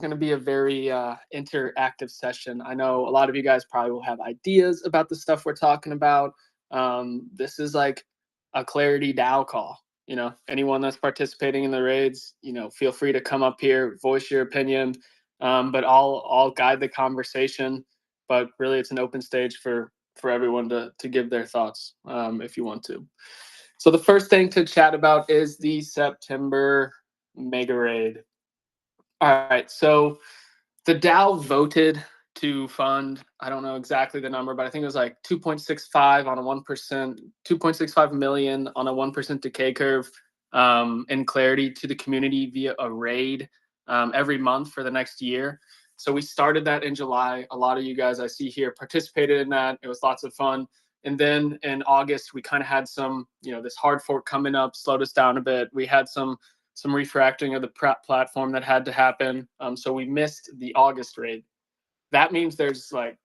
going to be a very interactive session. I know a lot of you guys probably will have ideas about the stuff we're talking about. This is like a Clarity DAO call. Anyone that's participating in the raids, feel free to come up here, voice your opinion. But I'll guide the conversation. But really, it's an open stage for everyone to give their thoughts if you want to. So the first thing to chat about is the September Mega Raid. All right, so the DAO voted to fund, I don't know exactly the number, but I think it was like 2.65 on a 1%, 2.65 million on a 1% decay curve in Clarity to the community via a raid every month for the next year. So we started that in July. A lot of you guys I see here participated in that. It was lots of fun. And then in August, we kind of had some, this hard fork coming up, slowed us down a bit. We had some refracting of the prep platform that had to happen. So we missed the August raid. That means there's like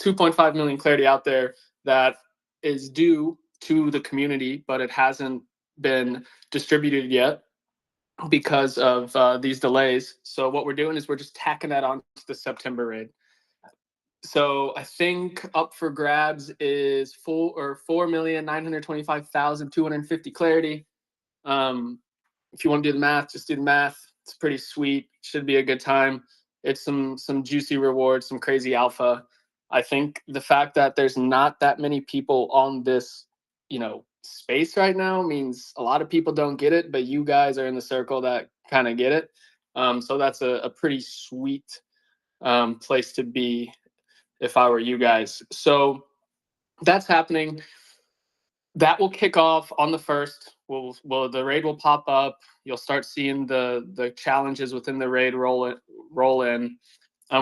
2.5 million Clarity out there that is due to the community, but it hasn't been distributed yet because of these delays. So what we're doing is we're just tacking that on to the September raid. So I think up for grabs is 4,925,250 Clarity. If you want to do the math, just do the math. It's pretty sweet. Should be a good time. It's some juicy rewards, some crazy alpha. I think the fact that there's not that many people on this, space right now means a lot of people don't get it, but you guys are in the circle that kind of get it. So that's a pretty sweet place to be if I were you guys. So that's happening. That will kick off on the 1st. The raid will pop up. You'll start seeing the challenges within the raid roll in.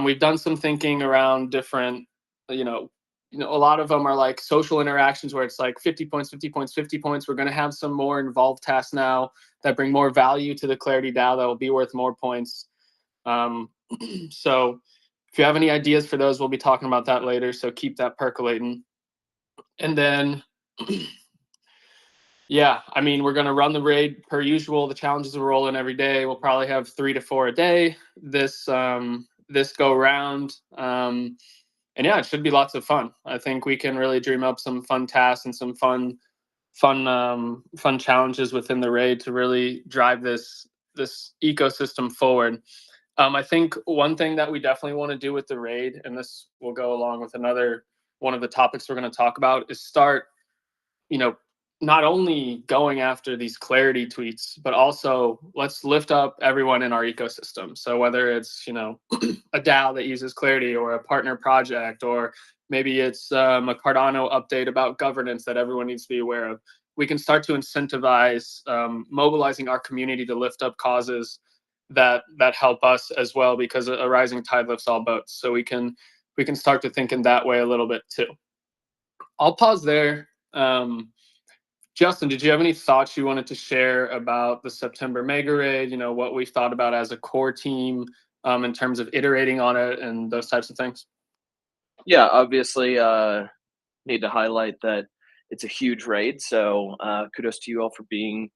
We've done some thinking around different, a lot of them are like social interactions where it's like 50 points, 50 points, 50 points. We're going to have some more involved tasks now that bring more value to the Clarity DAO that will be worth more points. So if you have any ideas for those, we'll be talking about that later. So keep that percolating. And then yeah, I mean, we're going to run the raid per usual. The challenges will roll in every day. We'll probably have 3 to 4 a day this go round. And yeah, it should be lots of fun. I think we can really dream up some fun tasks and some fun challenges within the raid to really drive this ecosystem forward. I think one thing that we definitely want to do with the raid, and this will go along with another one of the topics we're going to talk about, is start, not only going after these Clarity tweets, but also let's lift up everyone in our ecosystem. So whether it's, a DAO that uses Clarity or a partner project, or maybe it's a Cardano update about governance that everyone needs to be aware of, we can start to incentivize mobilizing our community to lift up causes that help us as well, because a rising tide lifts all boats. So we can start to think in that way a little bit too. I'll pause there. Justin, did you have any thoughts you wanted to share about the September Mega Raid? What we thought about as a core team in terms of iterating on it and those types of things? Yeah, obviously need to highlight that it's a huge raid. So kudos to you all for being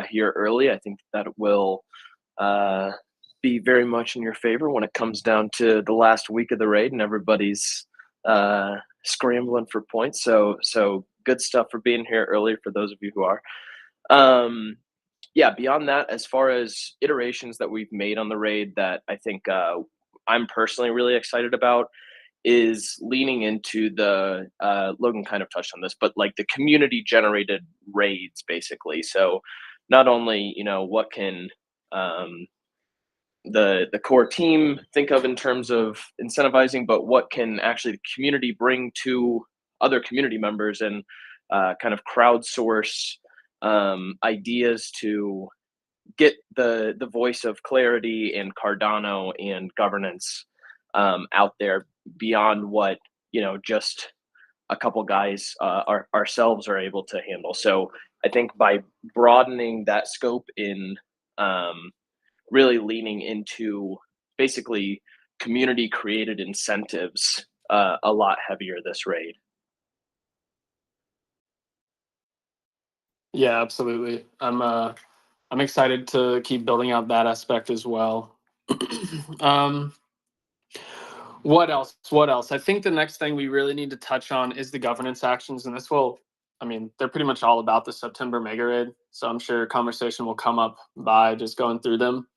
here early. I think that it will be very much in your favor when it comes down to the last week of the raid and everybody's scrambling for points. So good stuff for being here early for those of you who are. Yeah, beyond that, as far as iterations that we've made on the raid that I think I'm personally really excited about is leaning into the Logan kind of touched on this, but like the community generated raids basically. So not only, what can the core team think of in terms of incentivizing, but what can actually the community bring to other community members and kind of crowdsource ideas to get the voice of Clarity and Cardano and governance out there beyond what just a couple guys ourselves are able to handle. So I think by broadening that scope in really leaning into basically community created incentives a lot heavier this raid. Yeah, absolutely. I'm excited to keep building out that aspect as well. um, what else? What else? I think the next thing we really need to touch on is the governance actions, and this will, I mean, they're pretty much all about the September mega raid. So I'm sure conversation will come up by just going through them.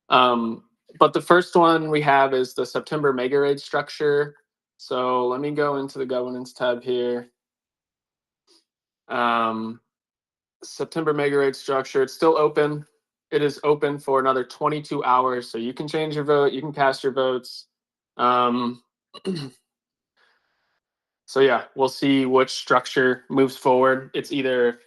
Um, but the first one we have is the September mega raid structure. So let me go into the governance tab here. Um, September mega raid structure. It's still open. It is open for another 22 hours, so you can change your vote. You can cast your votes. Um, so yeah, we'll see which structure moves forward. It's either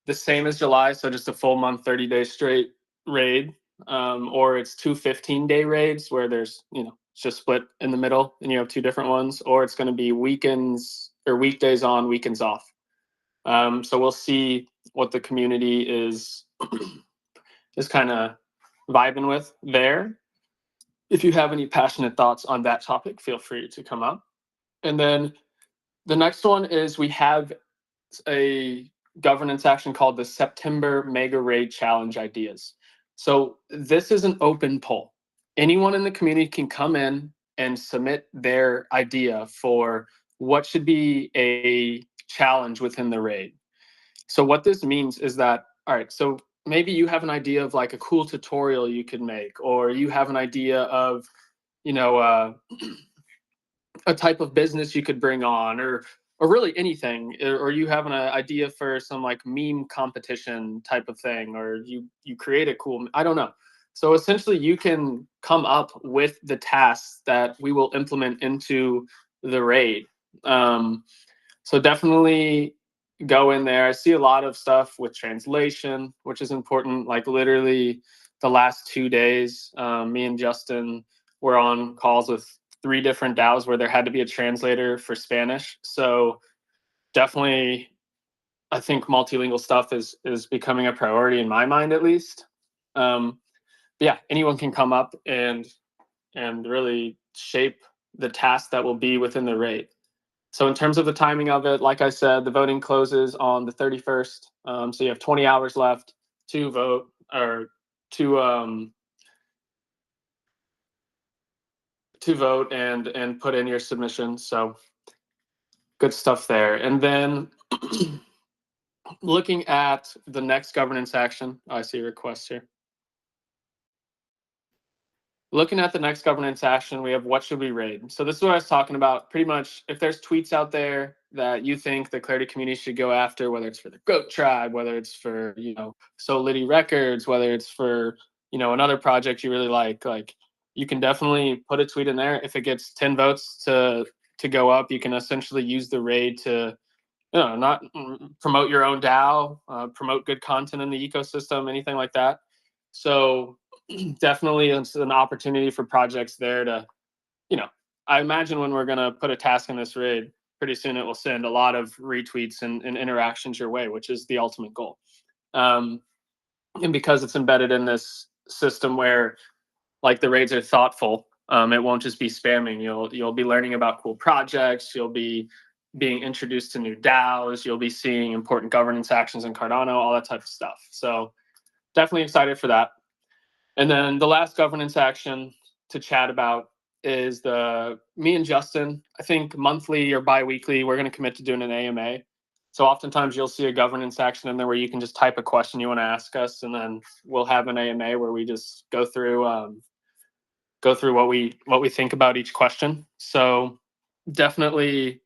the same as July, so just a full month, 30-day straight raid, or it's two 15-day raids where there's, it's just split in the middle and you have two different ones, or it's going to be weekends or weekdays on, weekends off. So we'll see what the community is kind of vibing with there. If you have any passionate thoughts on that topic, feel free to come up. And then the next one is we have a governance action called the September Mega Raid Challenge Ideas. So this is an open poll. Anyone in the community can come in and submit their idea for what should be a challenge within the raid. So what this means is that, all right, so maybe you have an idea of like a cool tutorial you could make, or you have an idea of, you know, a type of business you could bring on, or really anything, or you have an idea for some like meme competition type of thing, or you create a cool, I don't know. So essentially you can come up with the tasks that we will implement into the raid. So definitely go in there. I see a lot of stuff with translation, which is important. Like literally the last 2 days, me and Justin were on calls with 3 different DAOs where there had to be a translator for Spanish. So definitely, I think multilingual stuff is becoming a priority in my mind, at least. But yeah, anyone can come up and really shape the task that will be within the raid. So in terms of the timing of it, like I said, the voting closes on the 31st. So you have 20 hours left to vote, or to vote and put in your submission. So good stuff there. And then looking at the next governance action, I see a request here. Looking at the next governance action, we have what should we raid? So this is what I was talking about. Pretty much, if there's tweets out there that you think the Clarity community should go after, whether it's for the Goat Tribe, whether it's for, Solidity Records, whether it's for, another project you really like you can definitely put a tweet in there. If it gets 10 votes to go up, you can essentially use the raid to, not promote your own DAO, promote good content in the ecosystem, anything like that. So definitely it's an opportunity for projects there to, I imagine when we're going to put a task in this raid, pretty soon it will send a lot of retweets and interactions your way, which is the ultimate goal. And because it's embedded in this system where like the raids are thoughtful, it won't just be spamming. You'll be learning about cool projects. You'll be being introduced to new DAOs. You'll be seeing important governance actions in Cardano, all that type of stuff. So definitely excited for that. And then the last governance action to chat about is me and Justin, I think monthly or bi-weekly, we're going to commit to doing an AMA. So oftentimes you'll see a governance action in there where you can just type a question you want to ask us, and then we'll have an AMA where we just go through what we think about each question. So definitely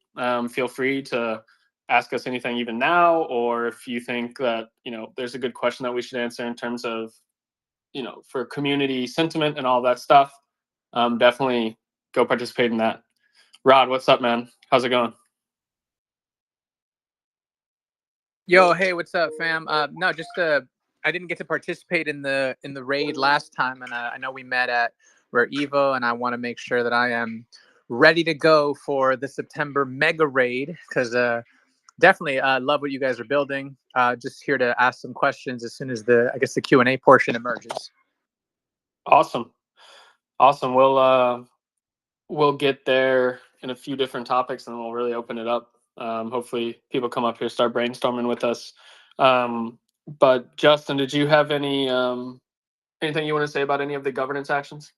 feel free to ask us anything even now, or if you think that there's a good question that we should answer in terms of for community sentiment and all that stuff, definitely go participate in that. Rod, what's up, man? How's it going? Yo, hey, what's up, fam? No, just I didn't get to participate in the raid last time, and I know we met at Rare Evo, and I want to make sure that I am ready to go for the September mega raid, because definitely love what you guys are building. Just here to ask some questions as soon as the Q&A portion emerges. Awesome. We'll get there in a few different topics, and then we'll really open it up. Hopefully people come up here, start brainstorming with us. But Justin, did you have anything you want to say about any of the governance actions?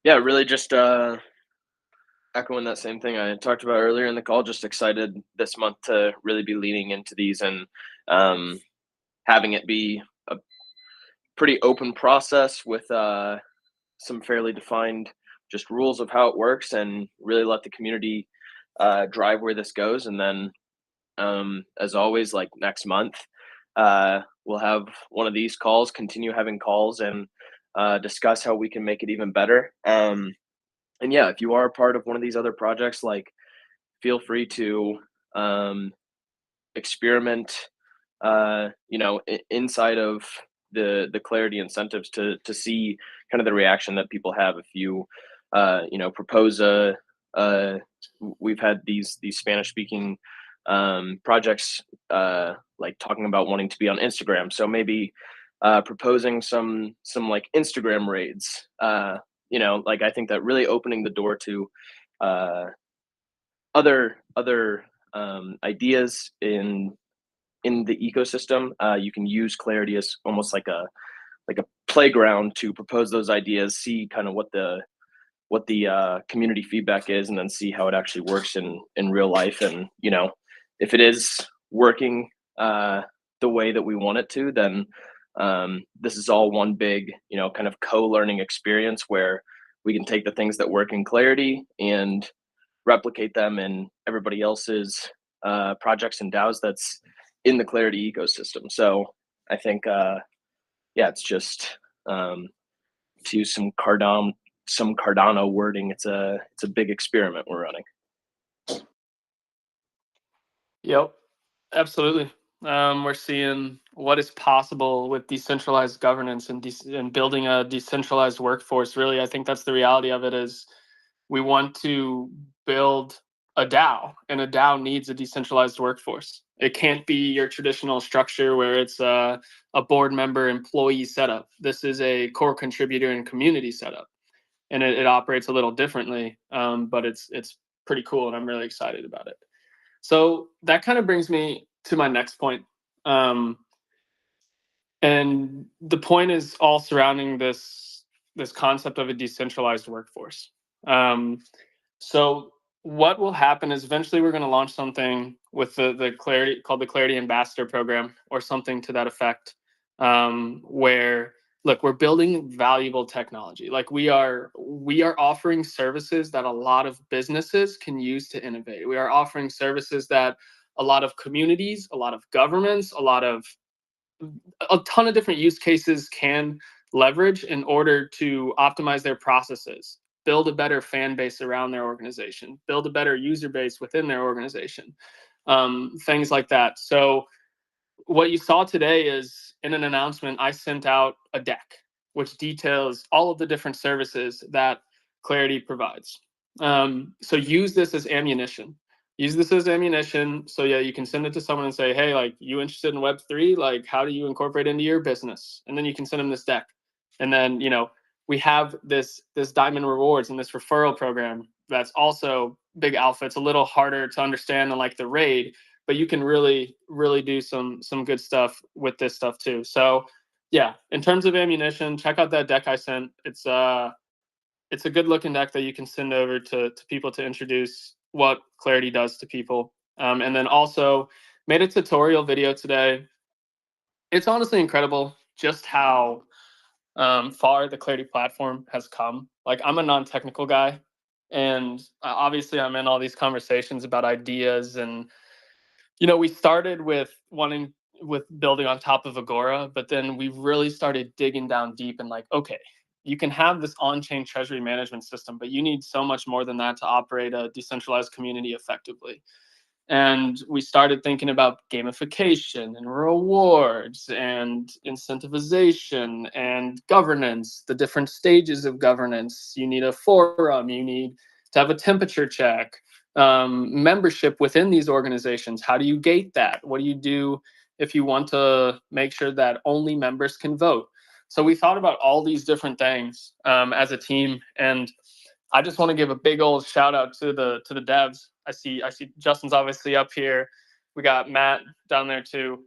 Yeah, really just echoing that same thing I talked about earlier in the call. Just excited this month to really be leaning into these and um, having it be a pretty open process with some fairly defined just rules of how it works, and really let the community drive where this goes. And then, as always, like next month, we'll have one of these calls, continue having calls, and discuss how we can make it even better. And yeah, if you are a part of one of these other projects, like feel free to um, experiment, inside of the clarity incentives to see kind of the reaction that people have if you propose uh we've had these Spanish speaking projects like talking about wanting to be on Instagram, so maybe proposing some like Instagram raids, like I think that really opening the door to uh other ideas in the ecosystem. You can use Clarity as almost like a playground to propose those ideas, see kind of what the community feedback is, and then see how it actually works in real life. And if it is working the way that we want it to, then this is all one big kind of co-learning experience where we can take the things that work in Clarity and replicate them in everybody else's projects and DAOs that's in the Clarity ecosystem. So I think, yeah, it's just to use some Cardano wording. It's a big experiment we're running. Yep, absolutely. We're seeing what is possible with decentralized governance and building a decentralized workforce. Really, I think that's the reality of it. Is we want to build a DAO, and a DAO needs a decentralized workforce. It can't be your traditional structure where it's a board member employee setup. This is a core contributor and community setup, and it operates a little differently, but it's pretty cool, and I'm really excited about it. So that kind of brings me to my next point. And the point is all surrounding this concept of a decentralized workforce. So what will happen is eventually we're going to launch something with the Clarity called the Clarity Ambassador Program or something to that effect, where look, we're building valuable technology. Like we are offering services that a lot of businesses can use to innovate. We are offering services that a lot of communities, a lot of governments, a ton of different use cases can leverage in order to optimize their processes, build a better fan base around their organization, build a better user base within their organization, things like that. So what you saw today is in an announcement, I sent out a deck which details all of the different services that Clarity provides. So use this as ammunition. Use this as ammunition. So yeah, you can send it to someone and say, hey, like, you interested in Web3? Like, how do you incorporate into your business? And then you can send them this deck. And then, we have this diamond rewards and this referral program that's also big alpha. It's a little harder to understand than like the raid, but you can really do some good stuff with this stuff too. So yeah, in terms of ammunition, check out that deck I sent. It's a good looking deck that you can send over to people to introduce what Clarity does to people. And then also made a tutorial video today. It's honestly incredible just how far the Clarity platform has come. Like, I'm a non-technical guy, and obviously I'm in all these conversations about ideas. And we started with building on top of Agora, but then we really started digging down deep and like, okay, you can have this on-chain treasury management system, but you need so much more than that to operate a decentralized community effectively. And we started thinking about gamification and rewards and incentivization and governance, the different stages of governance. You need a forum, you need to have a temperature check, membership within these organizations. How do you gate that? What do you do if you want to make sure that only members can vote? So we thought about all these different things as a team, and I just want to give a big old shout out to the devs. I see Justin's obviously up here. We got Matt down there too.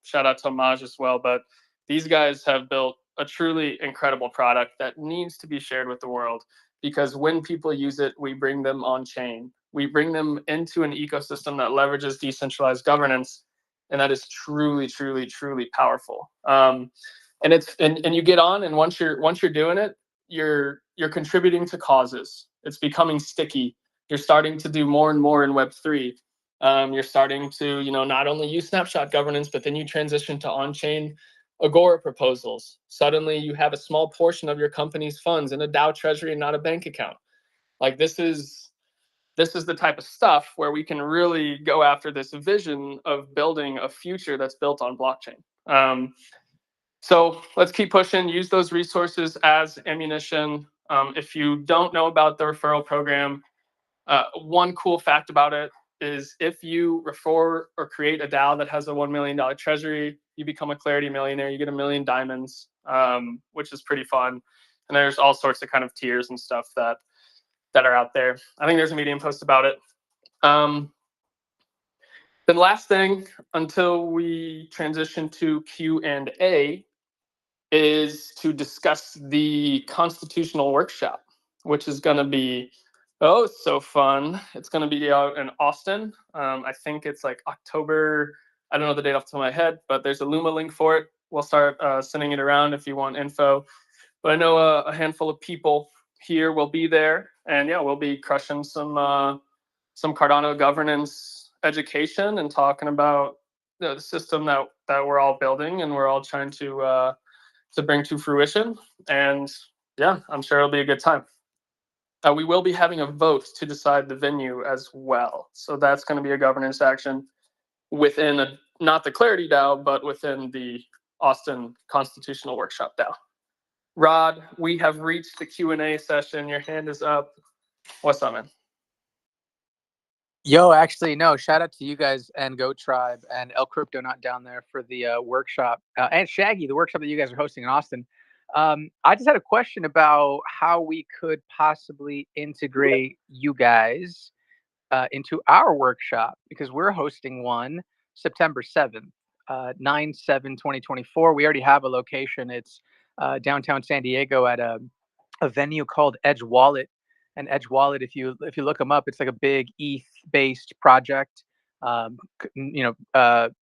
Shout out to Homage as well. But these guys have built a truly incredible product that needs to be shared with the world, because when people use it, we bring them on chain. We bring them into an ecosystem that leverages decentralized governance, and that is truly, truly, truly powerful. And you get on, and once you're doing it, you're contributing to causes. It's becoming sticky. You're starting to do more and more in Web3. You're starting to, not only use snapshot governance, but then you transition to on-chain Agora proposals. Suddenly you have a small portion of your company's funds in a DAO treasury and not a bank account. Like this is the type of stuff where we can really go after this vision of building a future that's built on blockchain. So let's keep pushing, use those resources as ammunition. If you don't know about the referral program, one cool fact about it is if you refer or create a DAO that has a $1 million treasury, you become a Clarity millionaire. You get 1 million diamonds, which is pretty fun. And there's all sorts of kind of tiers and stuff that are out there. I think there's a Medium post about it. Then last thing, until we transition to Q&A, is to discuss the constitutional workshop, which is going to be so fun. It's going to be out in Austin. I think it's like October. I don't know the date off the top of my head, but there's a Luma link for it. We'll start sending it around if you want info. But I know a handful of people here will be there, and yeah, we'll be crushing some Cardano governance education and talking about the system that we're all building and we're all trying to bring to fruition. And yeah, I'm sure it'll be a good time. We will be having a vote to decide the venue as well. So that's going to be a governance action within not the Clarity DAO, but within the Austin Constitutional Workshop DAO. Rod, we have reached the Q&A session. Your hand is up. What's up, man? Yo, actually, no, shout out to you guys and Go Tribe and El Crypto Not down there for the workshop, and Shaggy, the workshop that you guys are hosting in Austin. I just had a question about how we could possibly integrate you guys into our workshop, because we're hosting one September 7th, 9/7/2024. We already have a location. It's downtown San Diego at a venue called Edge Wallet. And Edge Wallet, if you look them up, it's like a big ETH-based project,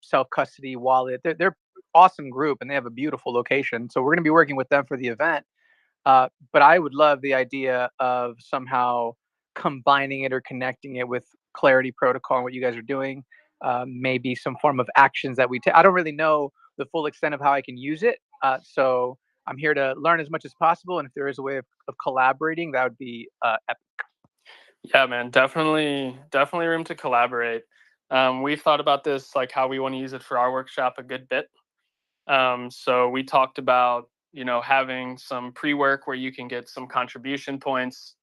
self-custody wallet. They're awesome group, and they have a beautiful location. So we're going to be working with them for the event. But I would love the idea of somehow combining it or connecting it with Clarity Protocol and what you guys are doing. Maybe some form of actions that we take. I don't really know the full extent of how I can use it. So I'm here to learn as much as possible, and if there is a way of collaborating, that would be epic. Yeah, man, definitely room to collaborate. We've thought about this, like how we want to use it for our workshop a good bit. So we talked about, having some pre-work where you can get some contribution points,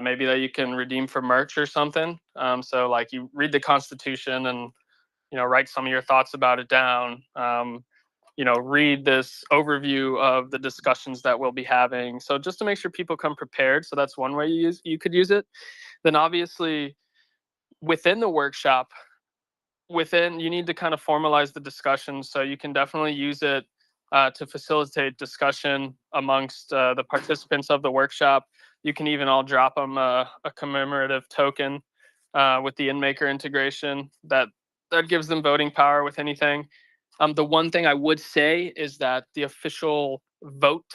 maybe that you can redeem for merch or something. So like you read the Constitution and, write some of your thoughts about it down. Read this overview of the discussions that we'll be having. So just to make sure people come prepared. So that's one way you could use it. Then obviously within the workshop, you need to kind of formalize the discussion. So you can definitely use it to facilitate discussion amongst the participants of the workshop. You can even all drop them a commemorative token with the InMaker integration that gives them voting power with anything. The one thing I would say is that the official vote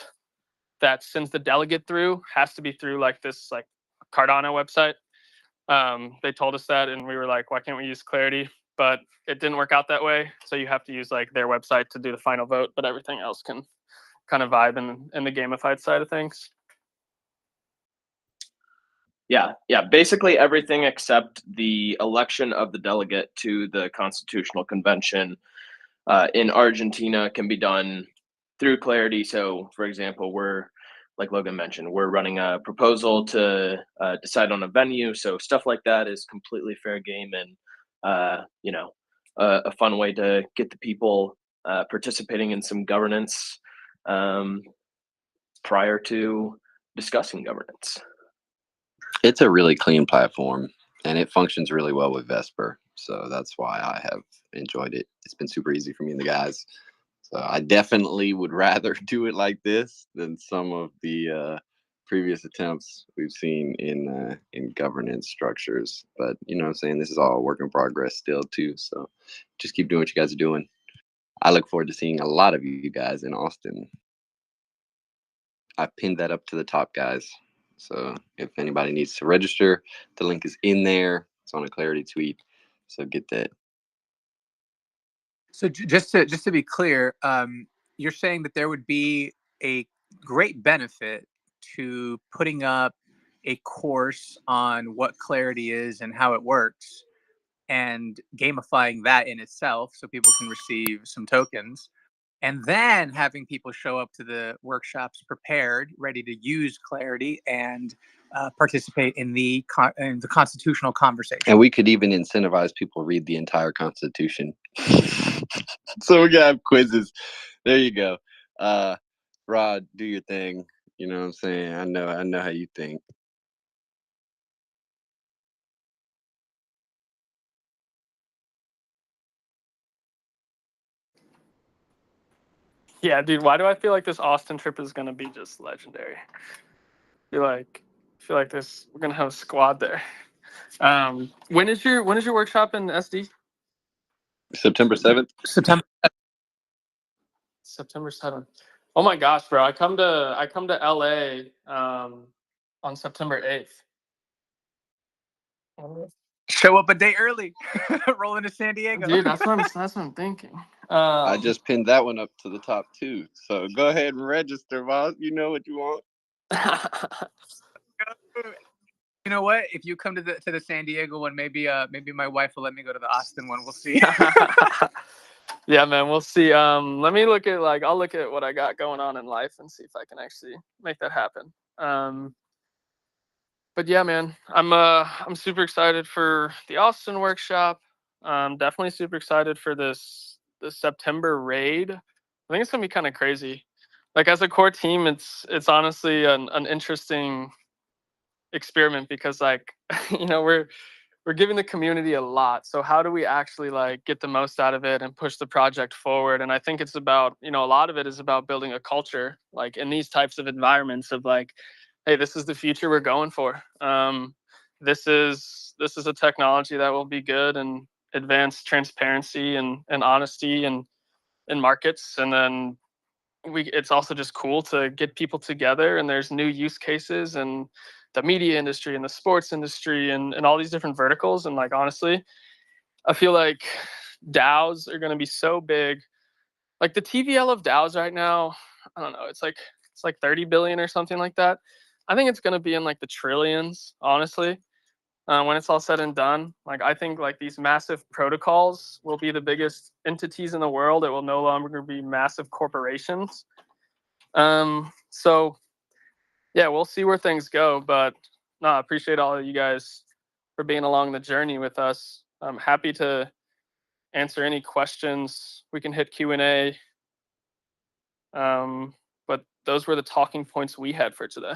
that sends the delegate through has to be through like this like Cardano website. They told us that, and we were like, why can't we use Clarity? But it didn't work out that way. So you have to use like their website to do the final vote, but everything else can kind of vibe in the gamified side of things. Yeah. Basically everything except the election of the delegate to the Constitutional Convention in Argentina can be done through Clarity. So, for example, like Logan mentioned, we're running a proposal to decide on a venue. So stuff like that is completely fair game and, a fun way to get the people participating in some governance prior to discussing governance. It's a really clean platform, and it functions really well with Vesper. So that's why I have enjoyed it. It's been super easy for me and the guys. So I definitely would rather do it like this than some of the previous attempts we've seen in governance structures. But you know what I'm saying, this is all a work in progress still too. So just keep doing what you guys are doing. I look forward to seeing a lot of you guys in Austin. I pinned that up to the top, guys. So if anybody needs to register, the link is in there. It's on a Clarity tweet. So get that. So just to be clear, you're saying that there would be a great benefit to putting up a course on what Clarity is and how it works, and gamifying that in itself, so people can receive some tokens, and then having people show up to the workshops prepared, ready to use Clarity and participate in the constitutional conversation. And we could even incentivize people to read the entire Constitution. So we gotta have quizzes. There you go. Rod, do your thing. You know what I'm saying? I know how you think. Yeah, dude, why do I feel like this Austin trip is gonna be just legendary? I feel like this we're gonna have a squad there. When is your workshop in SD? September 7th. September. September 7th. Oh my gosh, bro. I come to LA on September 8th. Show up a day early. Roll into San Diego. Dude, that's what I'm thinking. I just pinned that one up to the top too. So go ahead and register, Voss. You know what you want. You know what? If you come to the San Diego one, maybe my wife will let me go to the Austin one. We'll see. Yeah, man, we'll see. Let me look at I'll look at what I got going on in life and see if I can actually make that happen. But yeah, man, I'm super excited for the Austin workshop. Definitely super excited for this September raid. I think it's gonna be kind of crazy. Like as a core team, it's honestly an interesting experiment because we're giving the community a lot. So how do we actually get the most out of it and push the project forward? And I think it's about, a lot of it is about building a culture in these types of environments of hey, this is the future we're going for. This is a technology that will be good and advance transparency and honesty and in markets. And then it's also just cool to get people together, and there's new use cases and the media industry and the sports industry and all these different verticals. And honestly, I feel like DAOs are going to be so big. Like the TVL of DAOs right now, I don't know, it's like 30 billion or something like that. I think it's going to be in the trillions, honestly, when it's all said and done. I think these massive protocols will be the biggest entities in the world. It will no longer be massive corporations. So yeah, we'll see where things go. But no, I appreciate all of you guys for being along the journey with us. I'm happy to answer any questions. We can hit Q&A. But those were the talking points we had for today.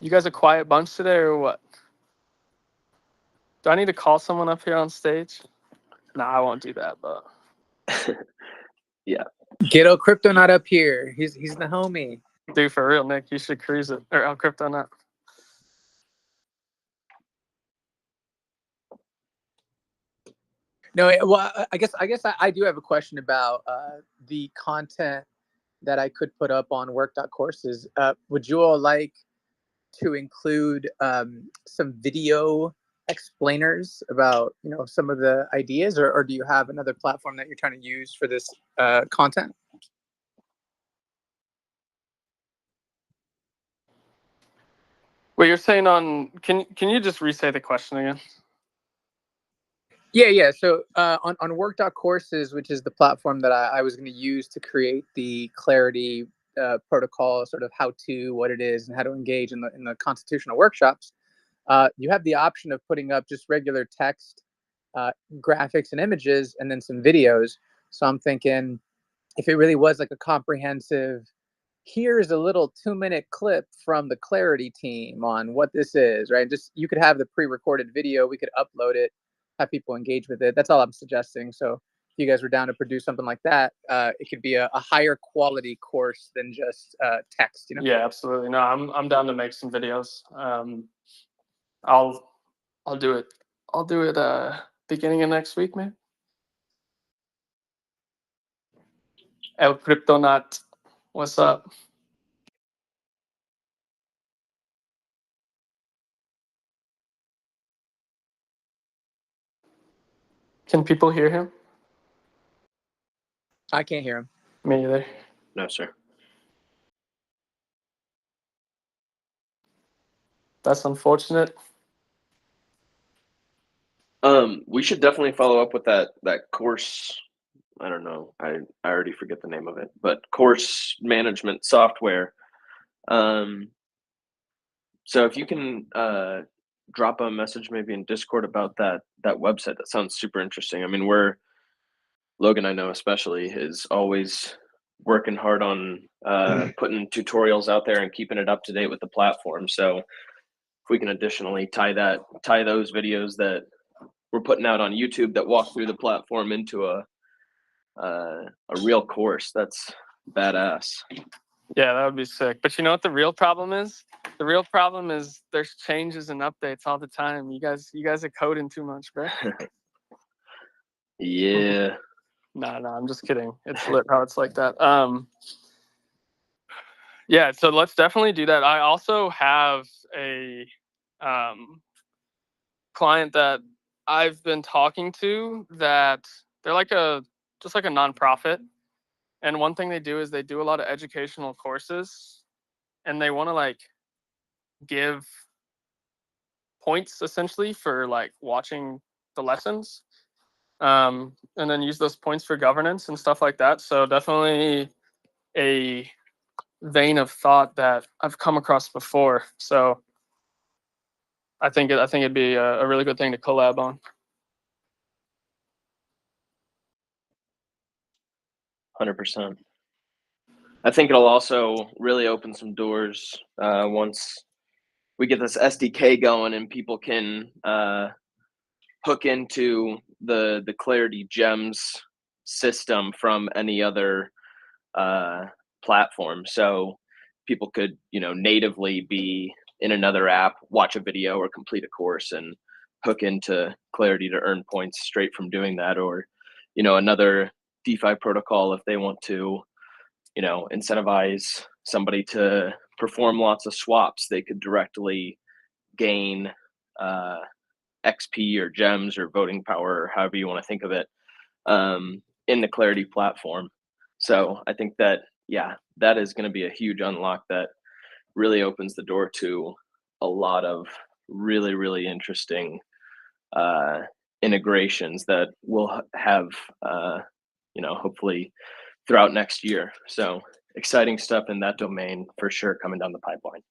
You guys a quiet bunch today or what? Do I need to call someone up here on stage? No, I won't do that, but Yeah. Ghetto Crypto not up here. He's the homie. dude, for real, Nick, you should cruise it. Or El Crypto not. No, well, I guess I do have a question about the content that I could put up on work.courses. Would you all like to include some video explainers about some of the ideas, or do you have another platform that you're trying to use for this content? Wait, you're saying on? Can you just re-say the question again? Yeah. So on work.courses, which is the platform that I was going to use to create the Clarity protocol, sort of how to, what it is, and how to engage in the constitutional workshops, you have the option of putting up just regular text, graphics and images, and then some videos. So I'm thinking if it really was a comprehensive here's a little 2-minute clip from the Clarity team on what this is, right? Just you could have the pre-recorded video, we could upload it, have people engage with it. That's all I'm suggesting. So if you guys were down to produce something like that, it could be a higher quality course than just text, you know? Yeah, absolutely. No, I'm down to make some videos. I'll do it. I'll do it beginning of next week, man. El Cryptonaut, what's up? Can people hear him? I can't hear him. Me either. No, sir. That's unfortunate. We should definitely follow up with that course. I don't know. I already forget the name of it, but course management software. So if you can drop a message maybe in Discord about that website, that sounds super interesting. I mean, Logan, I know especially, is always working hard on putting tutorials out there and keeping it up to date with the platform. So if we can additionally tie those videos that we're putting out on YouTube that walk through the platform into a real course, that's badass. Yeah, that would be sick. But you know what the real problem is? The real problem is there's changes and updates all the time. You guys are coding too much, bro. Yeah. No, I'm just kidding. It's lit how it's like that. Yeah, so let's definitely do that. I also have a client that I've been talking to that they're just like a nonprofit. And one thing they do is they do a lot of educational courses, and they want to like give points essentially for like watching the lessons, and then use those points for governance and stuff like that. So definitely a vein of thought that I've come across before. So I think it'd be a really good thing to collab on. 100%. I think it'll also really open some doors once we get this SDK going and people can hook into the Clarity Gems system from any other platform. So people could, natively be in another app, watch a video or complete a course and hook into Clarity to earn points straight from doing that. Or, another DeFi protocol, if they want to, incentivize somebody to perform lots of swaps, they could directly gain XP or gems or voting power, or however you want to think of it, in the Clarity platform. So I think that, that is going to be a huge unlock that really opens the door to a lot of really, really interesting integrations that we'll have, hopefully throughout next year. So exciting stuff in that domain for sure coming down the pipeline.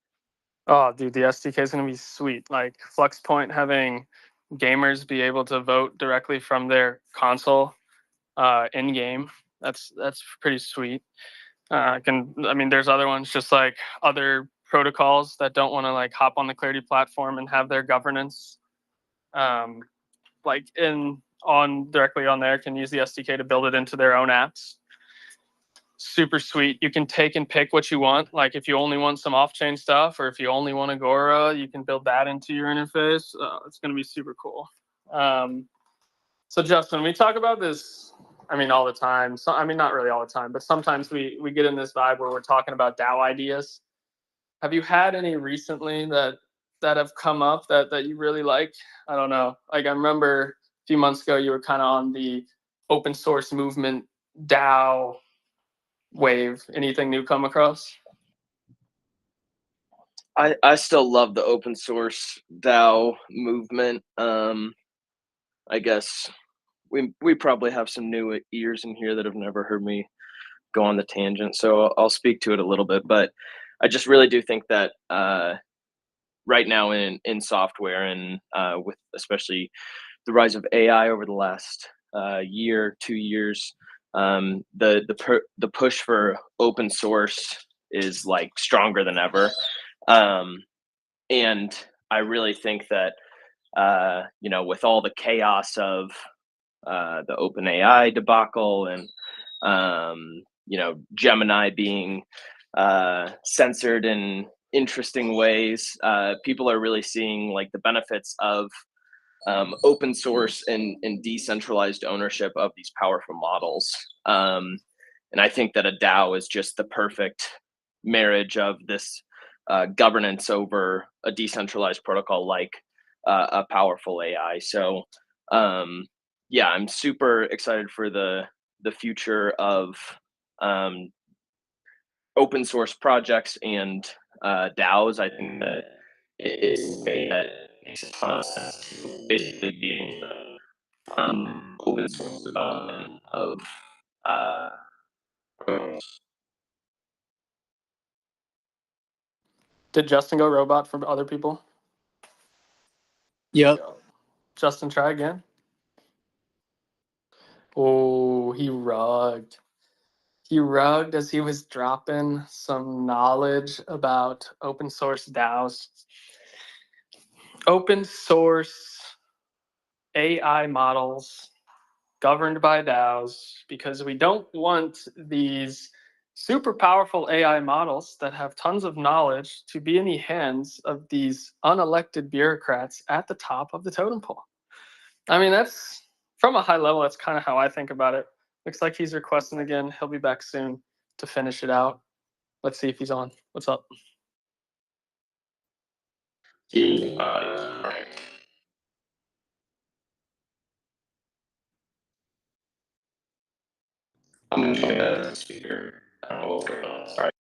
Oh, dude, the SDK is going to be sweet. Like FluxPoint having gamers be able to vote directly from their console in game. That's pretty sweet. There's other ones, just like other protocols that don't want to like hop on the Clarity platform and have their governance directly on there, can use the SDK to build it into their own apps. Super sweet. You can take and pick what you want. Like if you only want some off-chain stuff, or if you only want Agora, you can build that into your interface. It's going to be super cool. So Justin, we talk about this, all the time. So, not really all the time, but sometimes we get in this vibe where we're talking about DAO ideas. Have you had any recently that have come up that you really like? I don't know. Like I remember a few months ago, you were kind of on the open source movement DAO wave. Anything new come across? I still love the open source DAO movement. I guess we probably have some new ears in here that have never heard me go on the tangent, so I'll speak to it a little bit. But I just really do think that right now in software and with especially the rise of AI over the last year, 2 years, the push for open source is like stronger than ever. And I really think that, you know, with all the chaos of the OpenAI debacle and, you know, Gemini being censored in interesting ways, people are really seeing like the benefits of open source and decentralized ownership of these powerful models. And I think that a DAO is just the perfect marriage of this governance over a decentralized protocol like a powerful AI. So yeah, I'm super excited for the future of open source projects and DAOs. I think that it's a way that makes a ton of sense to basically be open source development of uh, programs. Did Justin go robot for other people? Yep. Justin, try again. Oh, he rugged. He rugged as he was dropping some knowledge about open source DAOs. Open source AI models governed by DAOs, because we don't want these super powerful AI models that have tons of knowledge to be in the hands of these unelected bureaucrats at the top of the totem pole. I mean, that's from a high level, that's kind of how I think about it. Looks like he's requesting again. He'll be back soon to finish it out. Let's see if he's on. What's up? I'm gonna try that as a speaker. I don't know what's going on. Sorry.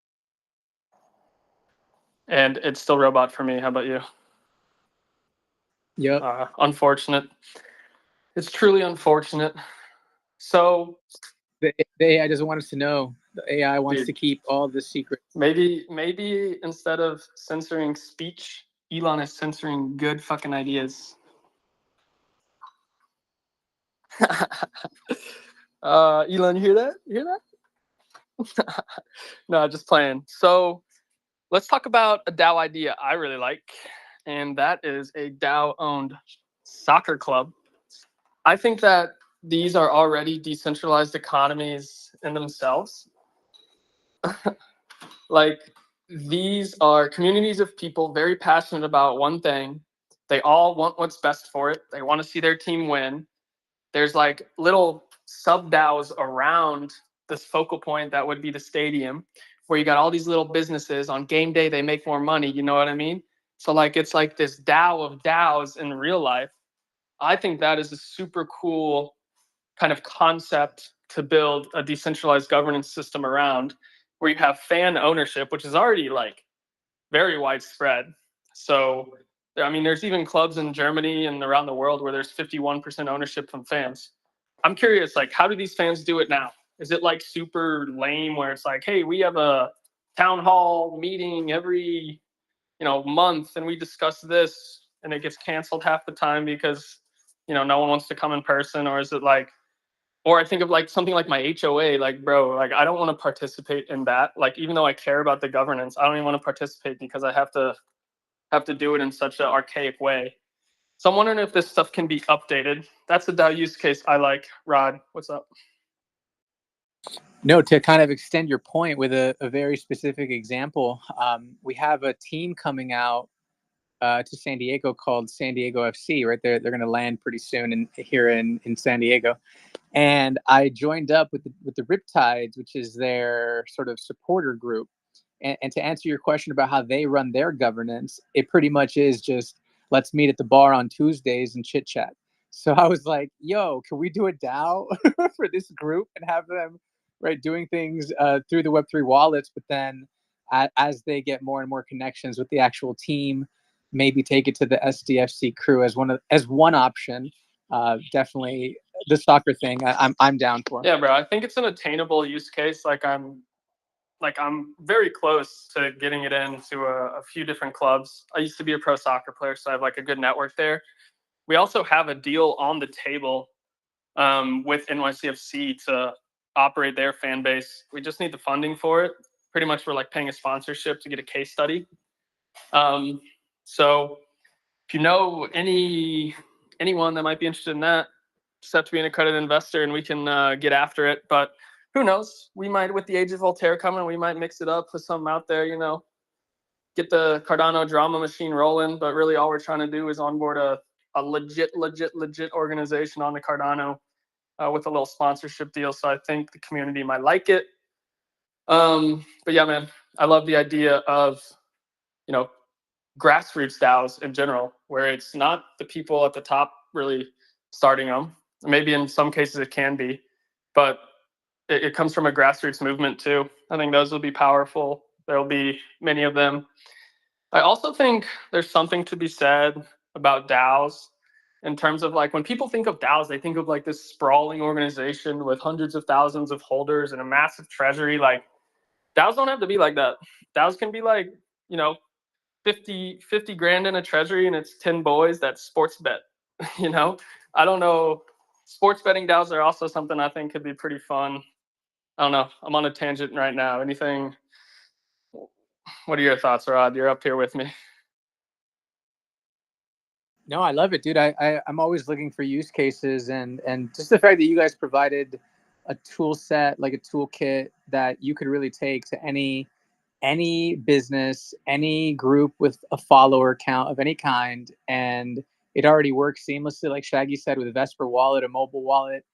And it's still robot for me. How about you? Yep. Unfortunate. It's truly unfortunate. So The AI doesn't want us to know. The AI wants Dude. to keep all the secrets. maybe instead of censoring speech, Elon is censoring good fucking ideas. Elon, you hear that? You hear that? No, just playing. So let's talk about a DAO idea I really like, and that is a DAO-owned soccer club. I think that these are already decentralized economies in themselves. Like, these are communities of people very passionate about one thing. They all want what's best for it. They want to see their team win. There's like little sub DAOs around this focal point that would be the stadium, where you got all these little businesses. On game day, they make more money. You know what I mean? So like, it's like this DAO of DAOs in real life. I think that is a super cool kind of concept to build a decentralized governance system around, where you have fan ownership, which is already like very widespread. So, I mean, there's even clubs in Germany and around the world where there's 51% ownership from fans. I'm curious, like, how do these fans do it now? Is it like super lame where it's like, hey, we have a town hall meeting every, month, and we discuss this, and it gets canceled half the time because, no one wants to come in person? Or is it like, or I think of like something like my HOA, like, bro, like, I don't want to participate in that. Like, even though I care about the governance, I don't even want to participate because I have to do it in such an archaic way. So I'm wondering if this stuff can be updated. That's a DAO use case I like. Rod, what's up? No, to kind of extend your point with a very specific example, we have a team coming out to San Diego called San Diego FC. Right, they're going to land pretty soon here in San Diego, and I joined up with the Riptides, which is their sort of supporter group. And to answer your question about how they run their governance, it pretty much is just, let's meet at the bar on Tuesdays and chit chat. So I was like, yo, can we do a DAO for this group and have them doing things through the Web3 wallets, but then as they get more and more connections with the actual team, maybe take it to the SDFC crew as one option. Definitely the soccer thing I'm down for. Yeah, bro, I think it's an attainable use case. I'm very close to getting it into a few different clubs. I used to be a pro soccer player, so I have like a good network there. We also have a deal on the table with NYCFC to operate their fan base. We just need the funding for it. pretty much we're like paying a sponsorship to get a case study. So if you know anyone that might be interested in that, just have to be an accredited investor and we can get after it. But who knows? We might, with the Age of Voltaire coming, we might mix it up with something out there, get the Cardano drama machine rolling. But really all we're trying to do is onboard a legit organization on the Cardano with a little sponsorship deal. So I think the community might like it. But yeah, man, I love the idea of, grassroots DAOs in general, where it's not the people at the top really starting them. Maybe in some cases it can be, but it comes from a grassroots movement too. I think those will be powerful. There'll be many of them. I also think there's something to be said about DAOs in terms of like when people think of DAOs, they think of like this sprawling organization with hundreds of thousands of holders and a massive treasury. Like DAOs don't have to be like that. DAOs can be like, 50 grand in a treasury and it's 10 boys that sports bet. I don't know. Sports betting DAOs are also something I think could be pretty fun. I don't know. I'm on a tangent right now. Anything? What are your thoughts, Rod? You're up here with me. No, I love it, dude. I'm always looking for use cases and just the fact that you guys provided a tool set, like a toolkit that you could really take to any business, any group with a follower count of any kind, and it already works seamlessly, like Shaggy said, with a Vesper wallet, a mobile wallet.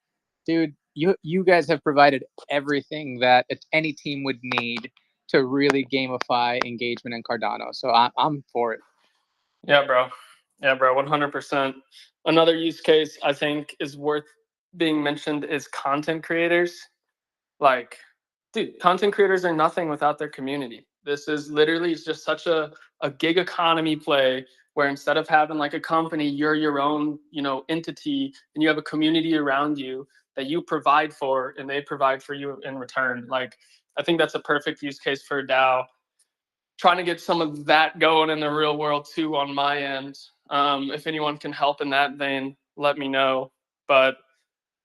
Dude, you guys have provided everything that any team would need to really gamify engagement in Cardano. So I'm for it. Yeah, bro. 100%. Another use case I think is worth being mentioned is content creators. Like, dude, content creators are nothing without their community. This is literally just such a gig economy play where instead of having like a company, you're your own, entity, and you have a community around you that you provide for and they provide for you in return. Like, I think that's a perfect use case for a DAO. Trying to get some of that going in the real world too on my end. If anyone can help in that vein, let me know. But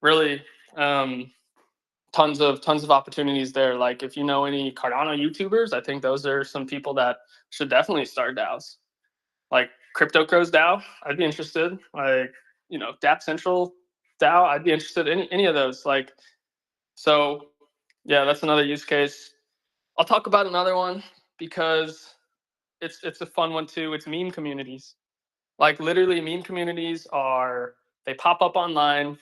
really, tons of opportunities there. Like if you know any Cardano YouTubers, I think those are some people that should definitely start DAOs. Like Crypto Crows DAO, I'd be interested. Like, Dapp Central DAO, I'd be interested in any of those. Like, so yeah, that's another use case. I'll talk about another one because it's a fun one too. It's meme communities. Like literally meme communities they pop up online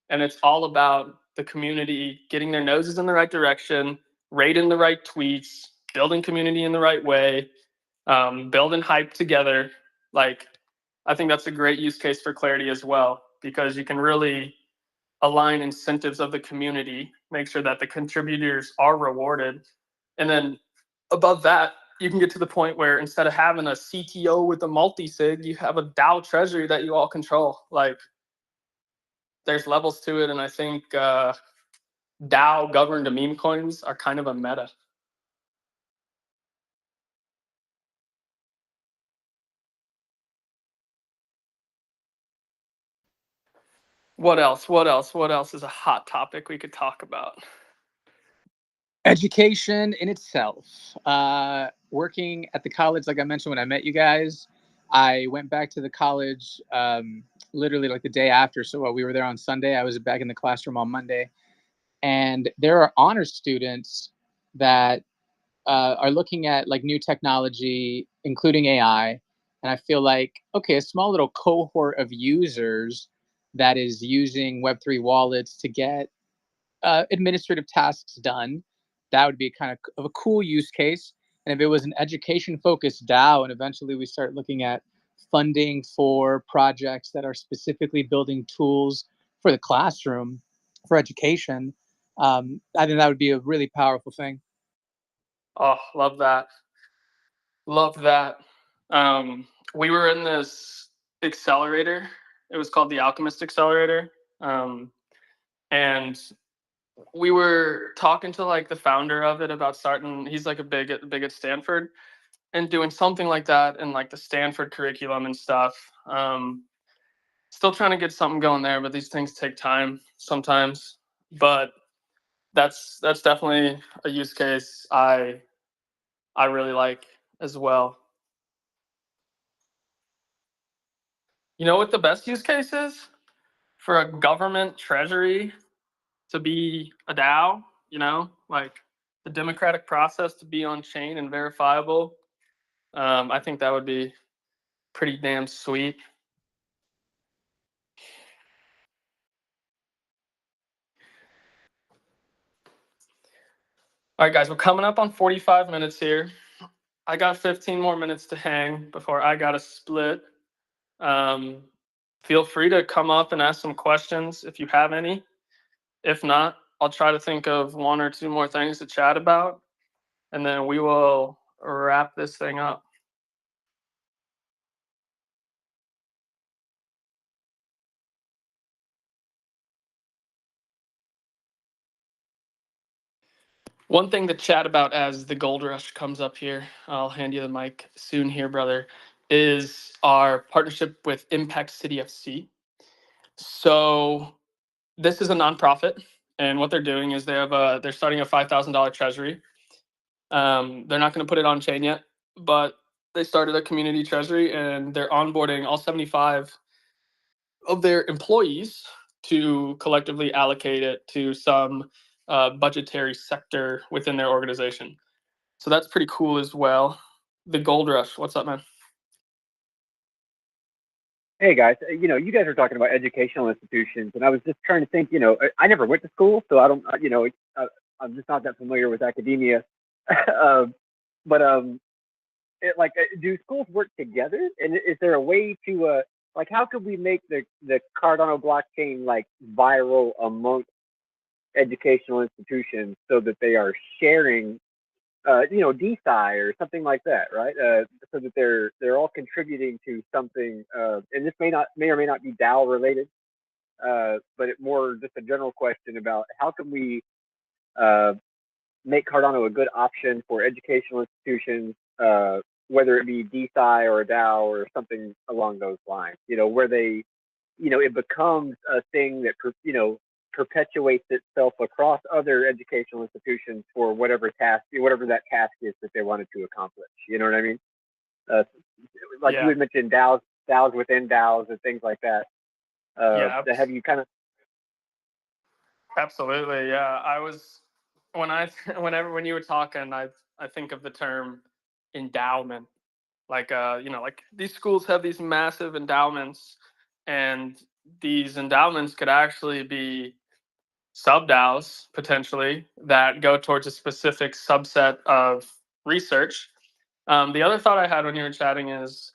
and it's all about the community getting their noses in the right direction, rating the right tweets, building community in the right way, building hype together. Like, I think that's a great use case for Clarity as well, because you can really align incentives of the community, make sure that the contributors are rewarded. And then above that, you can get to the point where instead of having a CTO with a multi-sig, you have a DAO treasury that you all control. Like, there's levels to it, and I think DAO governed meme coins are kind of a meta. What else? What else is a hot topic we could talk about? Education in itself. Working at the college, like I mentioned when I met you guys, I went back to the college literally like the day after. So we were there on Sunday. I was back in the classroom on Monday. And there are honor students that are looking at like new technology, including AI. And I feel like, okay, a small little cohort of users that is using Web3 wallets to get administrative tasks done. That would be kind of a cool use case. And if it was an education focused DAO, and eventually we start looking at funding for projects that are specifically building tools for the classroom for education, I think that would be a really powerful thing. Oh, love that. Love that. We were in this accelerator. It was called the Alchemist Accelerator. And we were talking to like the founder of it about starting. He's like a big at Stanford and doing something like that in like the Stanford curriculum and stuff. Still trying to get something going there, but these things take time sometimes. But that's definitely a use case I I really like as well. You know what the best use case is? For a government treasury to be a DAO, you know, like the democratic process to be on chain and verifiable. I think that would be pretty damn sweet. All right, guys, we're coming up on 45 minutes here. I got 15 more minutes to hang before I got to split. Feel free to come up and ask some questions if you have any. If not, I'll try to think of one or two more things to chat about, and then we will wrap this thing up. One thing to chat about as the gold rush comes up here, I'll hand you the mic soon here, brother, is our partnership with Impact City FC. So this is a nonprofit, and what they're doing is they're starting a $5,000 treasury. They're not going to put it on chain yet, but they started a community treasury, and they're onboarding all 75 of their employees to collectively allocate it to some budgetary sector within their organization. So that's pretty cool as well. The Gold Rush, what's up, man? Hey guys, you guys are talking about educational institutions, and I was just trying to think. I never went to school, so I don't. I'm just not that familiar with academia. But do schools work together? And is there a way to how could we make the Cardano blockchain like viral amongst educational institutions so that they are sharing DeFi or something like that, right? So that they're all contributing to something, and this may or may not be DAO related, but it more just a general question about how can we make Cardano a good option for educational institutions, whether it be DeFi or a DAO or something along those lines, where they, it becomes a thing that, perpetuates itself across other educational institutions for whatever that task is that they wanted to accomplish. You know what I mean? You had mentioned DAOs within DAOs and things like that. Have you kind of? Absolutely, yeah. I was when you were talking, I think of the term endowment. Like like these schools have these massive endowments, and these endowments could actually be sub DAOs potentially that go towards a specific subset of research. The other thought I had when you were chatting is,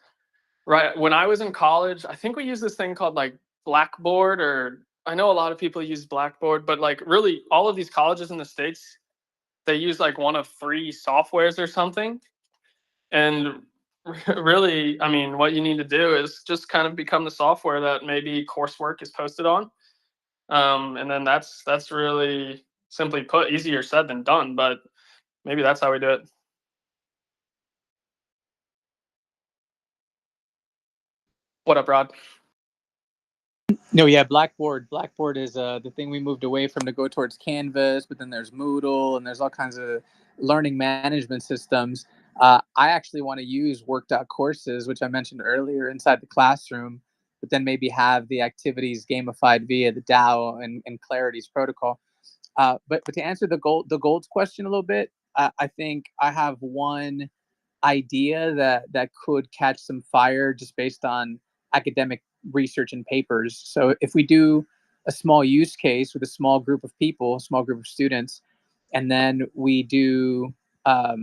right, when I was in college, I think we used this thing called like Blackboard, or I know a lot of people use Blackboard, but like really all of these colleges in the States, they use like one of 3 softwares or something. And really, I mean, what you need to do is just kind of become the software that maybe coursework is posted on. And then that's really, simply put, easier said than done, but maybe that's how we do it. What up, Rod? No, yeah, Blackboard. Blackboard is the thing we moved away from to go towards Canvas, but then there's Moodle and there's all kinds of learning management systems. I actually want to use Work.Courses, which I mentioned earlier, inside the classroom, but then maybe have the activities gamified via the DAO and Clarity's protocol. But to answer the gold's question a little bit, I think I have one idea that could catch some fire just based on academic research and papers. So if we do a small use case with a small group of people, a small group of students, and then we do a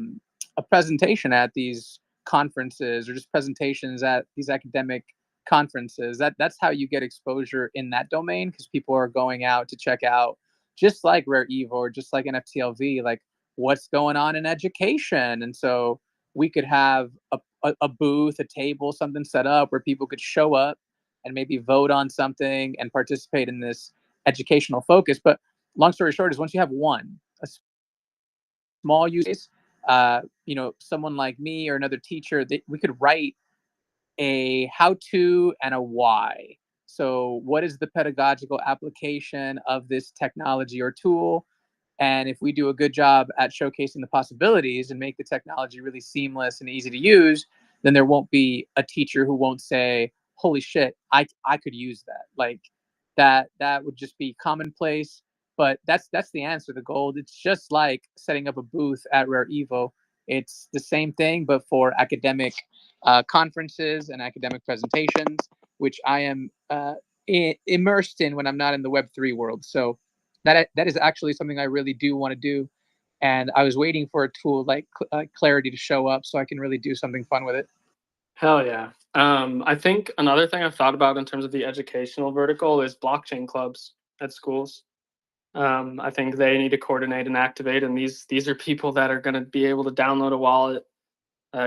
presentation at these conferences or just presentations at these academic conferences, that's how you get exposure in that domain, because people are going out to check out, just like Rare Evo or just like NFTLV, like what's going on in education. And so we could have a booth, a table, something set up where people could show up and maybe vote on something and participate in this educational focus. But long story short is, once you have a small use case, someone like me or another teacher, we could write a how-to and a why. So what is the pedagogical application of this technology or tool? And if we do a good job at showcasing the possibilities and make the technology really seamless and easy to use, then there won't be a teacher who won't say, holy shit, I could use that. Like that would just be commonplace. But that's the answer, the goal. It's just like setting up a booth at Rare Evo. It's the same thing, but for academic conferences and academic presentations, which I am immersed in when I'm not in the Web3 world. So that is actually something I really do want to do. And I was waiting for a tool like Clarity to show up so I can really do something fun with it. Hell yeah. I think another thing I've thought about in terms of the educational vertical is blockchain clubs at schools. I think they need to coordinate and activate, and these are people that are going to be able to download a wallet,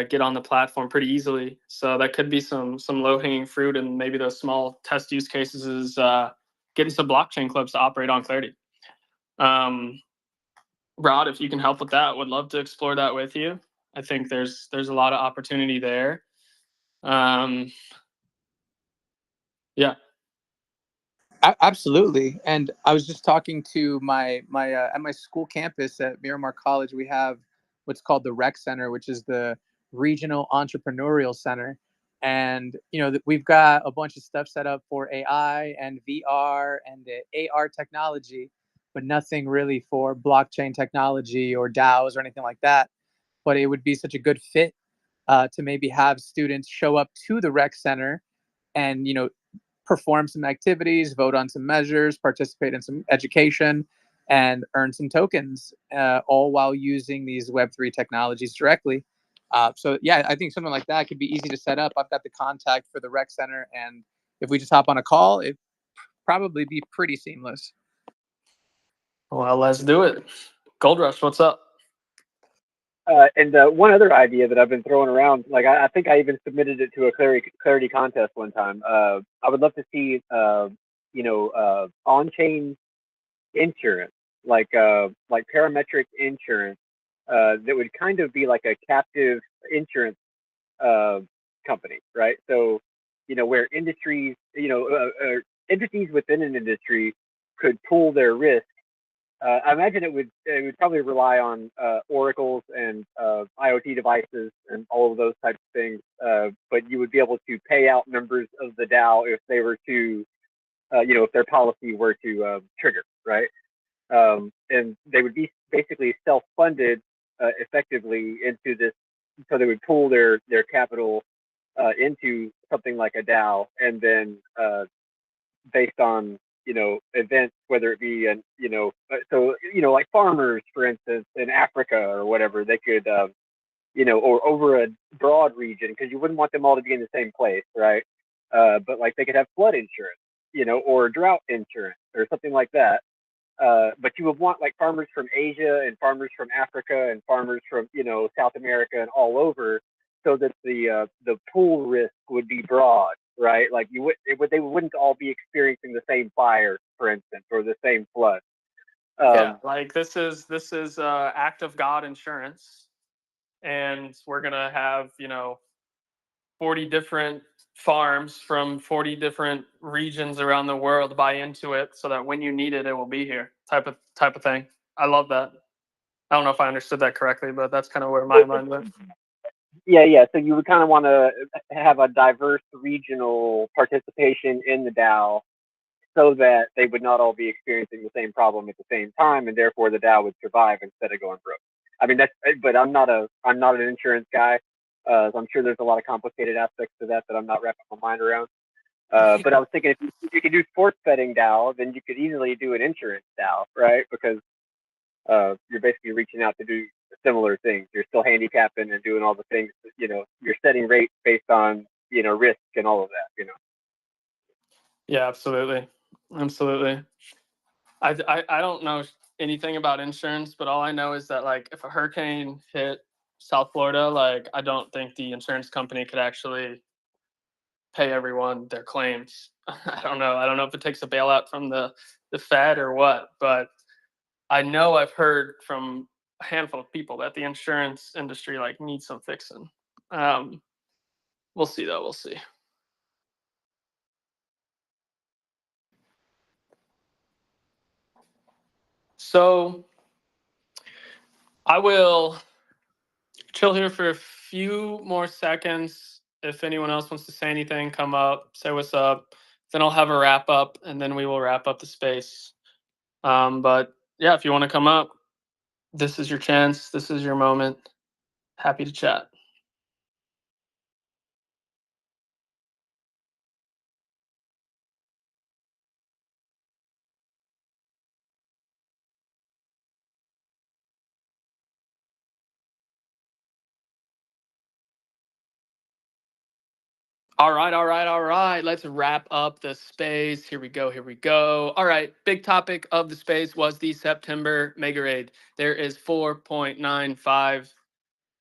get on the platform pretty easily. So that could be some low hanging fruit, and maybe those small test use cases is getting some blockchain clubs to operate on Clarity. Rod, if you can help with that, would love to explore that with you. I think there's a lot of opportunity there. Yeah. Absolutely. And I was just talking to my at my school campus at Miramar College. We have what's called the Rec Center, which is the Regional Entrepreneurial Center. And we've got a bunch of stuff set up for AI and VR and the AR technology, but nothing really for blockchain technology or DAOs or anything like that. But it would be such a good fit to maybe have students show up to the Rec Center and perform some activities, vote on some measures, participate in some education, and earn some tokens, all while using these Web3 technologies directly. So yeah, I think something like that could be easy to set up. I've got the contact for the Rec Center, and if we just hop on a call, it'd probably be pretty seamless. Well, let's do it. Gold Rush, what's up? And one other idea that I've been throwing around, like I think I even submitted it to a Clarity contest one time. I would love to see, on-chain insurance, like parametric insurance, that would kind of be like a captive insurance company, right? So, where industries, entities within an industry could pool their risk. I imagine it would probably rely on oracles and IoT devices and all of those types of things. But you would be able to pay out members of the DAO if they were to, if their policy were to trigger, right? And they would be basically self-funded effectively into this. So they would pool their capital into something like a DAO, and then based on events, whether it be like farmers, for instance, in Africa or whatever, they could or over a broad region, because you wouldn't want them all to be in the same place, right? But like they could have flood insurance, or drought insurance or something like that. But you would want like farmers from Asia and farmers from Africa and farmers from South America and all over, so that the pool risk would be broad, right? Like they wouldn't all be experiencing the same fire, for instance, or the same flood. Yeah, like this is act of God insurance, and we're gonna have 40 different farms from 40 different regions around the world buy into it, so that when you need it, it will be here. Type of thing. I love that. I don't know if I understood that correctly, but that's kind of where my mind went. Yeah. So you would kind of want to have a diverse regional participation in the DAO, so that they would not all be experiencing the same problem at the same time, and therefore the DAO would survive instead of going broke. I mean, but I'm not an insurance guy, so I'm sure there's a lot of complicated aspects to that I'm not wrapping my mind around. But I was thinking, if you could do sports betting DAO, then you could easily do an insurance DAO, right? Because you're basically reaching out to do similar things. You're still handicapping and doing all the things. You're setting rates based on risk and all of that. Yeah, absolutely. I don't know anything about insurance, but all I know is that like if a hurricane hit South Florida, like I don't think the insurance company could actually pay everyone their claims. I don't know if it takes a bailout from the Fed or what, but I know I've heard from a handful of people that the insurance industry like needs some fixing. We'll see though. We'll see. So I will chill here for a few more seconds. If anyone else wants to say anything, come up, say what's up. Then I'll have a wrap up, and then we will wrap up the space. But yeah, if you want to come up, this is your chance. This is your moment. Happy to chat. All right. Let's wrap up the space. Here we go. All right. Big topic of the space was the September mega raid. There is 4.95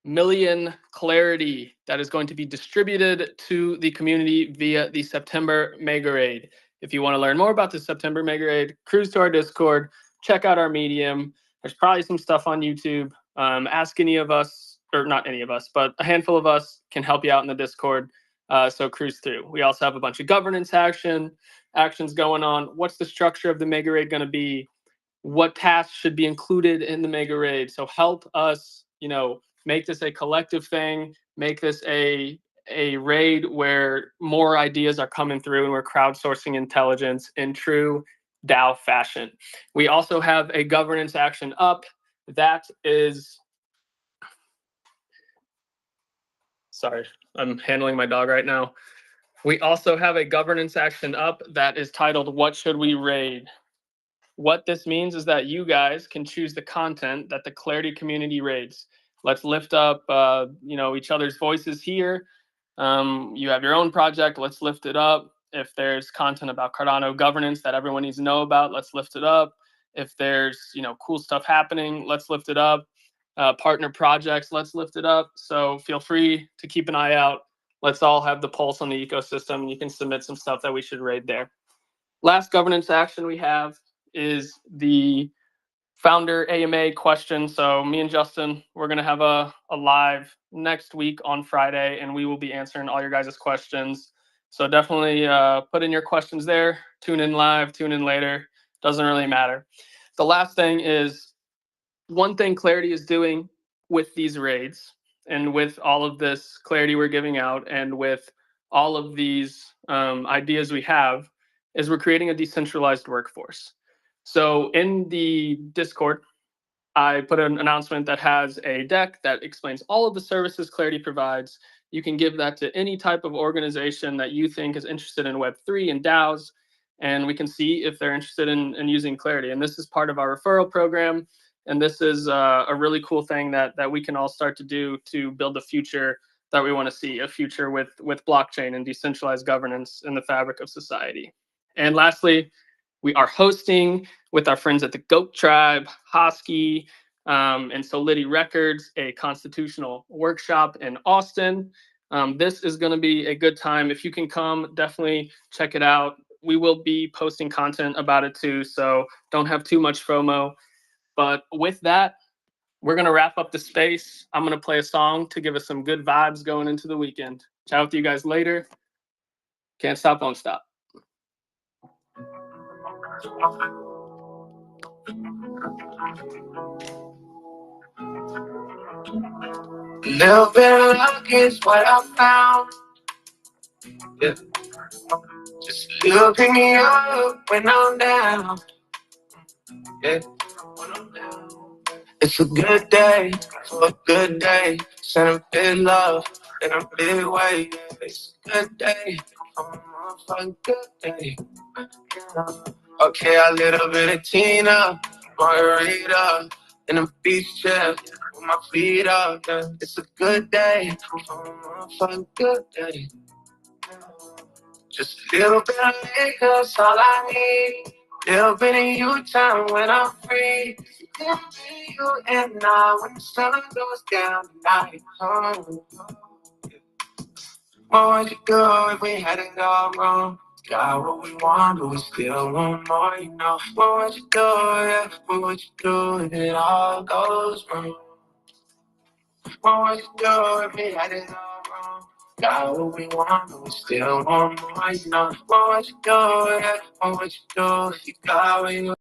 million clarity that is going to be distributed to the community via the September mega raid. If you want to learn more about the September mega raid, cruise to our Discord, check out our Medium. There's probably some stuff on YouTube. Ask any of us, or not any of us, but a handful of us can help you out in the Discord. So cruise through. We also have a bunch of governance actions going on. What's the structure of the mega raid going to be? What tasks should be included in the mega raid? So help us, make this a collective thing. Make this a raid where more ideas are coming through and we're crowdsourcing intelligence in true DAO fashion. We also have a governance action up. That is, sorry, I'm handling my dog right now. We also have a governance action up that is titled, What Should We Raid? What this means is that you guys can choose the content that the Clarity community raids. Let's lift up, each other's voices here. You have your own project. Let's lift it up. If there's content about Cardano governance that everyone needs to know about, let's lift it up. If there's, cool stuff happening, let's lift it up. Partner projects, let's lift it up. So feel free to keep an eye out. Let's all have the pulse on the ecosystem. You can submit some stuff that we should raid there. Last governance action we have is the founder AMA question. So me and Justin, we're going to have a live next week on Friday, and we will be answering all your guys' questions. So definitely put in your questions there. Tune in live, tune in later. Doesn't really matter. The last thing is, one thing Clarity is doing with these raids and with all of this clarity we're giving out and with all of these ideas we have is we're creating a decentralized workforce. So in the Discord, I put an announcement that has a deck that explains all of the services Clarity provides. You can give that to any type of organization that you think is interested in Web3 and DAOs, and we can see if they're interested in using Clarity. And this is part of our referral program. And this is a really cool thing that we can all start to do to build the future that we want to see, a future with blockchain and decentralized governance in the fabric of society. And lastly, we are hosting with our friends at the Goat Tribe, Hosky, and Solidity Records, a constitutional workshop in Austin. This is going to be a good time. If you can come, definitely check it out. We will be posting content about it too, so don't have too much FOMO. But with that, we're going to wrap up the space. I'm going to play a song to give us some good vibes going into the weekend. Chat with you guys later. Can't stop, won't stop. Little bit of luck is what I found. Yeah. Just looking me up when I'm down. Yeah. When I'm down. It's a good day for a good day. Send a big love in a big way. Yeah. It's a good day for a motherfucking good day. Okay, a little bit of Tina, margarita, in a beach chair with my feet up. Yeah. It's a good day for a motherfucking good day. Just a little bit of liquor's all I need. Little bit of you time when I'm free. Little bit of you and I when the sun goes down tonight. What would you do if we had it all wrong? Got what we want, but we still want more, What would you do, yeah? What would you do if it all goes wrong? What would you do if we had it all wrong? Got what we want, but we still want more, What would you do, yeah? What would you do if you got what you